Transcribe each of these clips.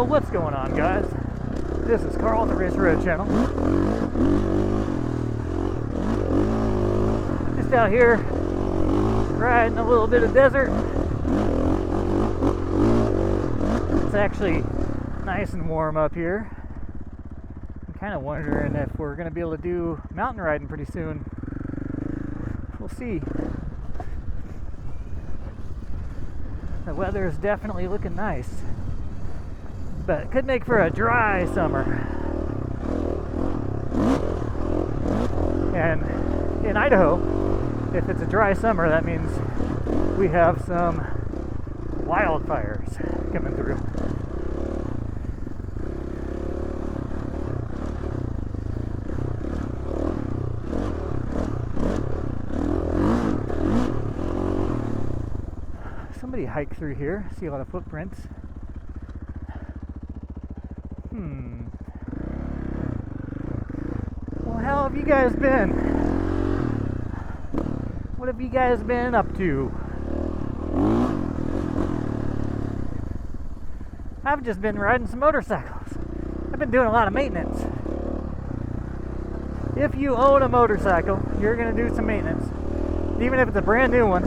Well, what's going on, guys? This is Carl on the Racerred channel. Just out here riding a little bit of desert. It's actually nice and warm up here. I'm kind of wondering if we're going to be able to do mountain riding pretty soon. We'll see. The weather is definitely looking nice, but it could make for a dry summer. And in Idaho, if it's a dry summer, that means we have some wildfires coming through. Somebody hiked through here. See a lot of footprints. Well, how have you guys been? What have you guys been up to? I've just been riding some motorcycles. I've been doing a lot of maintenance. If you own a motorcycle, you're going to do some maintenance, even if it's a brand new one.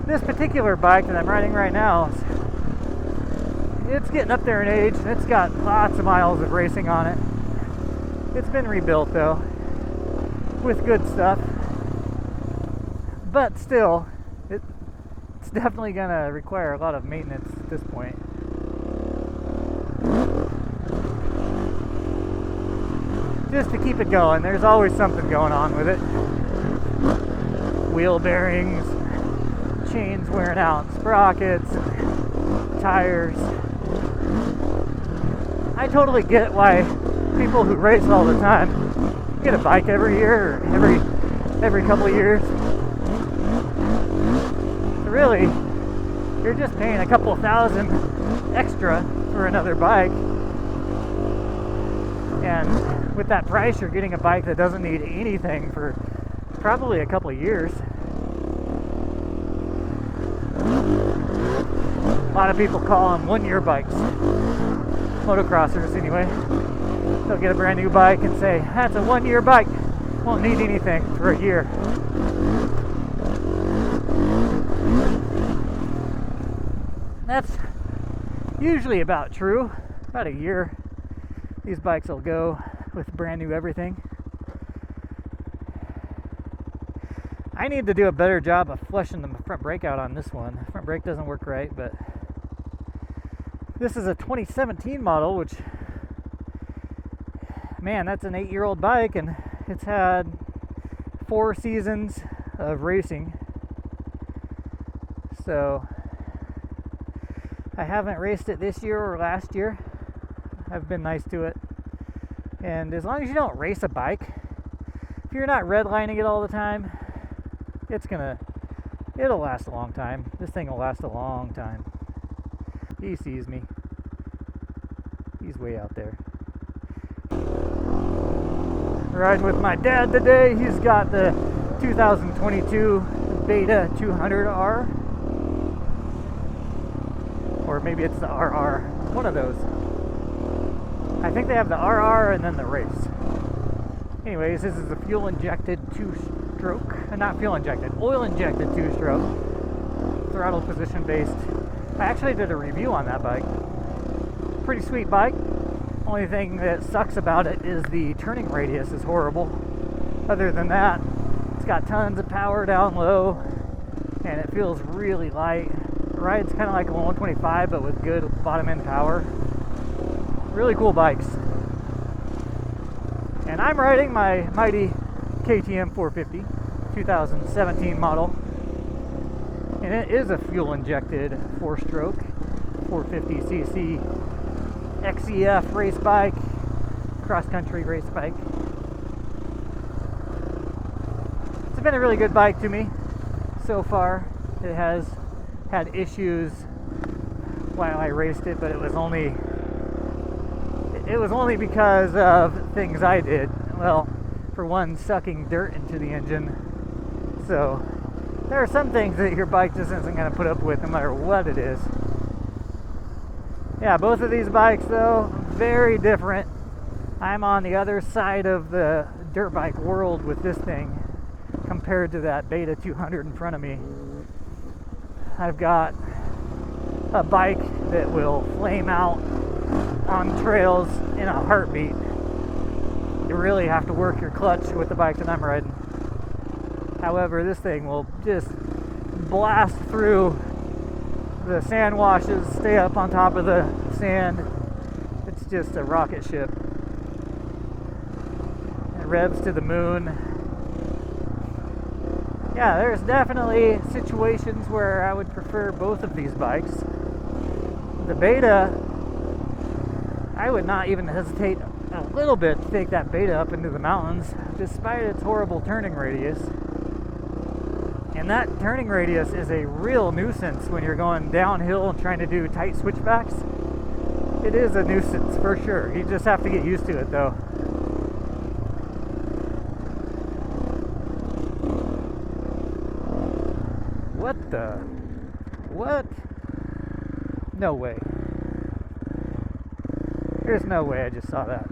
This particular bike that I'm riding right now, it's getting up there in age. It's got lots of miles of racing on it. It's been rebuilt though, with good stuff. But still, it's definitely going to require a lot of maintenance at this point. Just to keep it going. There's always something going on with it. Wheel bearings, chains wearing out, sprockets, tires. I totally get why people who race all the time get a bike every year or every couple of years. So really, you're just paying a couple $1,000 extra for another bike, and with that price you're getting a bike that doesn't need anything for probably a couple of years. A lot of people call them one-year bikes. Motocrossers anyway. They'll get a brand new bike and say, that's a one-year bike. Won't need anything for a year. That's usually about true. About a year these bikes will go with brand new everything. I need to do a better job of flushing the front brake out on this one. Front brake doesn't work right, but this is a 2017 model, which, man, that's an 8-year-old bike, and it's had 4 seasons of racing. So I haven't raced it this year or last year. I've been nice to it. And as long as you don't race a bike, if you're not redlining it all the time, it'll last a long time. This thing will last a long time. He sees me. He's way out there. Riding with my dad today. He's got the 2022 Beta 200R. Or maybe it's the RR. One of those. I think they have the RR and then the race. Anyways, this is a fuel-injected 2-stroke. Not fuel-injected, oil-injected 2-stroke. Throttle position-based. I actually did a review on that bike. Pretty sweet bike. Only thing that sucks about it is the turning radius is horrible. Other than that, it's got tons of power down low, and it feels really light. It rides kind of like a 125, but with good bottom end power. Really cool bikes. And I'm riding my mighty KTM 450, 2017 model. And it is a fuel-injected 4-stroke, 450cc XEF race bike, cross-country race bike. It's been a really good bike to me so far. It has had issues while I raced it, but it was only because of things I did. Well, for one, sucking dirt into the engine. So there are some things that your bike just isn't going to put up with no matter what it is. Yeah, both of these bikes though, very different. I'm on the other side of the dirt bike world with this thing compared to that Beta 200 in front of me. I've got a bike that will flame out on trails in a heartbeat. You really have to work your clutch with the bike that I'm riding. However, this thing will just blast through the sand washes, stay up on top of the sand. It's just a rocket ship. It revs to the moon. Yeah, there's definitely situations where I would prefer both of these bikes. The Beta, I would not even hesitate a little bit to take that Beta up into the mountains, despite its horrible turning radius. And that turning radius is a real nuisance when you're going downhill and trying to do tight switchbacks. It is a nuisance for sure. You just have to get used to it though. What the? What? No way. There's no way I just saw that.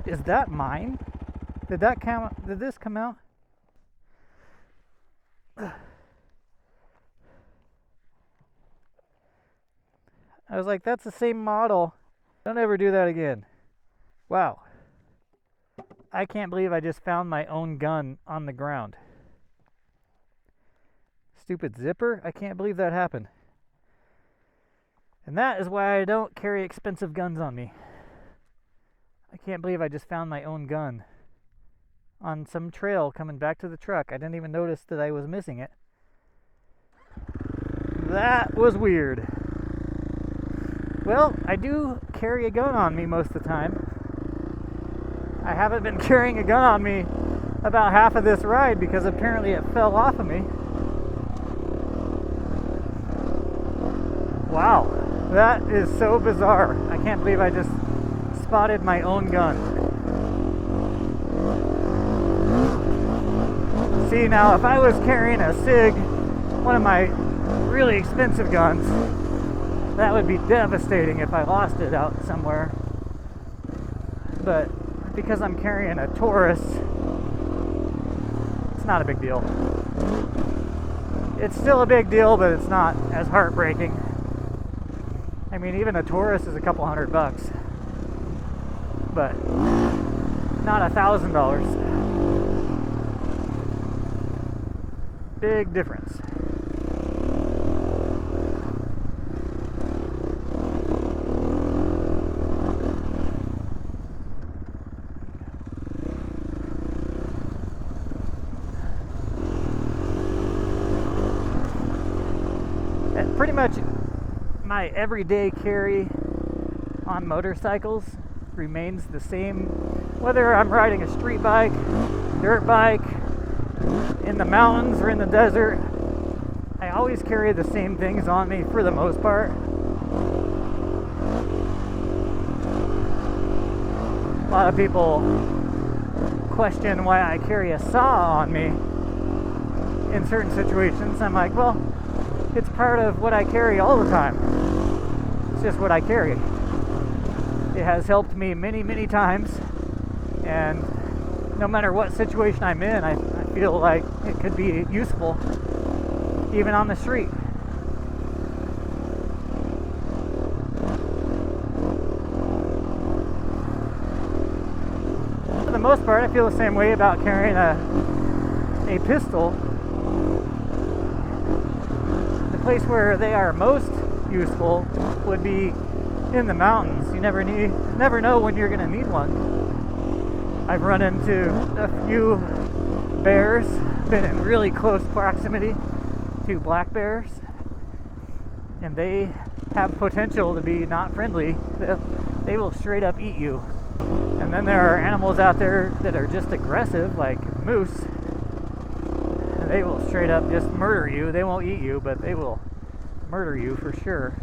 Is that mine? Did that come? Did this come out? I was like, that's the same model. Don't ever do that again. Wow. I can't believe I just found my own gun on the ground. Stupid zipper. I can't believe that happened. And that is why I don't carry expensive guns on me. I can't believe I just found my own gun on some trail coming back to the truck. I didn't even notice that I was missing it. That was weird. Well, I do carry a gun on me most of the time. I haven't been carrying a gun on me about half of this ride because apparently it fell off of me. Wow, that is so bizarre. I can't believe I just spotted my own gun. See, now if I was carrying a SIG, one of my really expensive guns, that would be devastating if I lost it out somewhere. But because I'm carrying a Taurus, it's not a big deal. It's still a big deal, but it's not as heartbreaking. I mean, even a Taurus is a couple $100, but not $1,000. Big difference. And pretty much my everyday carry on motorcycles remains the same, whether I'm riding a street bike, dirt bike, in the mountains or in the desert. I always carry the same things on me for the most part. A lot of people question why I carry a saw on me in certain situations. I'm like, well, it's part of what I carry all the time. It's just what I carry. It has helped me many, many times, and no matter what situation I'm in, I feel like it could be useful even on the street. For the most part, I feel the same way about carrying a pistol. The place where they are most useful would be in the mountains. You never know when you're going to need one. I've run into a few bears, been in really close proximity to black bears, and they have potential to be not friendly. They will straight up eat you. And then there are animals out there that are just aggressive, like moose, and they will straight up just murder you. They won't eat you, but they will murder you for sure.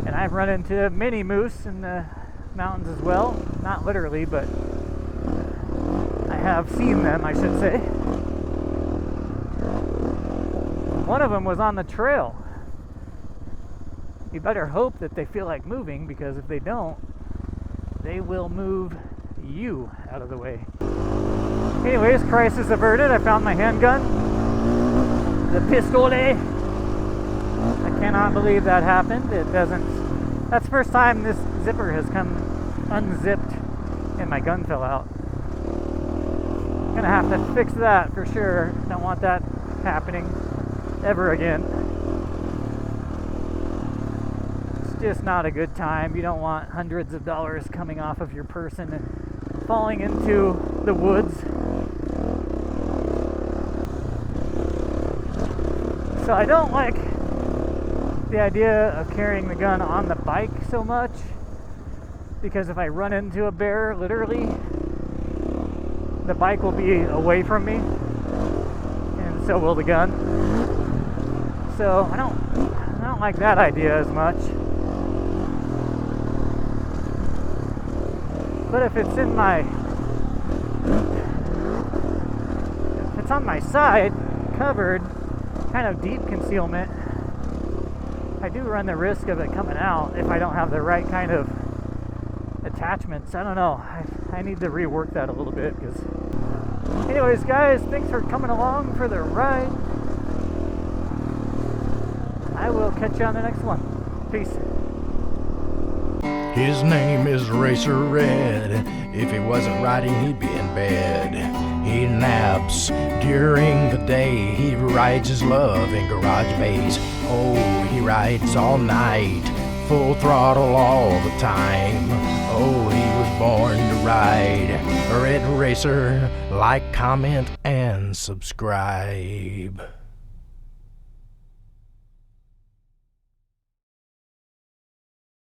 And I've run into many moose in the mountains as well. Not literally, but I have seen them, I should say. One of them was on the trail. You better hope that they feel like moving, because if they don't, they will move you out of the way. Anyways, crisis averted. I found my handgun. The pistole. I cannot believe that happened. It doesn't... That's the first time this zipper has come unzipped and my gun fell out. Gonna have to fix that for sure. Don't want that happening ever again. It's just not a good time. You don't want hundreds of dollars coming off of your person and falling into the woods. So I don't like the idea of carrying the gun on the bike so much, because if I run into a bear, literally, the bike will be away from me, and so will the gun. So I don't like that idea as much. But if it's on my side, covered, kind of deep concealment, I do run the risk of it coming out if I don't have the right kind of attachments. I don't know. I need to rework that a little bit. Because, anyways, guys, thanks for coming along for the ride. I will catch you on the next one. Peace. His name is Racerred. If he wasn't riding, he'd be in bed. He naps during the day. He rides his love in garage bays. Oh, he rides all night, full throttle all the time. Oh, he was born to ride. Red Racer, like, comment, and subscribe.